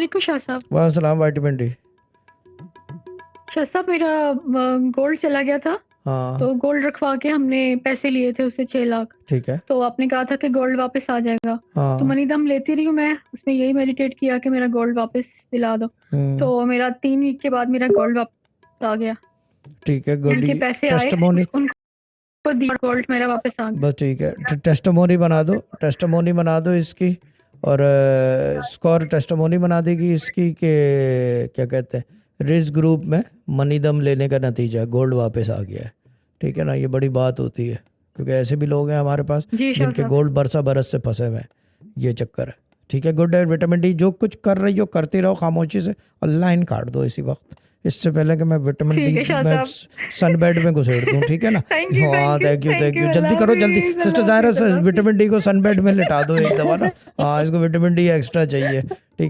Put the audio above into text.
वालेकुम शाह साहब। वाह सलाम विटामिन डी। शाह साहब मेरा गोल्ड चला गया था, हाँ तो गोल्ड रखवा के हमने पैसे लिए थे उससे 6 लाख। ठीक है। तो आपने कहा था कि गोल्ड वापस आ जाएगा। तो हाँ। मनी दम लेती रही हूँ मैं, उसमें यही मेडिटेट किया कि मेरा गोल्ड वापस दिला दो। हम्म। तो मेरा 3 वीक के बाद मेरा गोल्ड वापस आ गया। ठीक है गुड। उनके पैसे आए, टेस्टमोनी। उनको दिया, गोल्ड मेरा वापस आ गया। बस ठीक है, टेस्टमोनी बना दो, टेस्टमोनी बना दो इसकी। और स्कोर टेस्टमोनी बना देगी इसकी कि क्या कहते हैं, रिज ग्रुप में मनी दम लेने का नतीजा गोल्ड वापस आ गया है। ठीक है ना, ये बड़ी बात होती है, क्योंकि ऐसे भी लोग हैं हमारे पास जी शाह जिनके साहब। गोल्ड बरसा बरस से फंसे हुए हैं। ये चक्कर है। ठीक है गुड है। विटामिन डी जो कुछ कर रही हो करते रहो खामोशी से, और लाइन काट दो इसी वक्त, इससे पहले कि मैं विटामिन ठीक डी है शाह मैं साहब। सनबेड में घुसेड़ दूं। ठीक है ना। थैंक यू, हाँ thank you, thank you thank thank you. You, जल्दी अल्लाह करो जल्दी। हाफिज, सिस्टर अल्लाह जायरा हाफिज, से अल्लाह हाफिज। विटामिन डी को सनबेड में लिटा दो एक दफ़ा ना। हाँ इसको विटामिन डी एक्स्ट्रा चाहिए। ठीक है।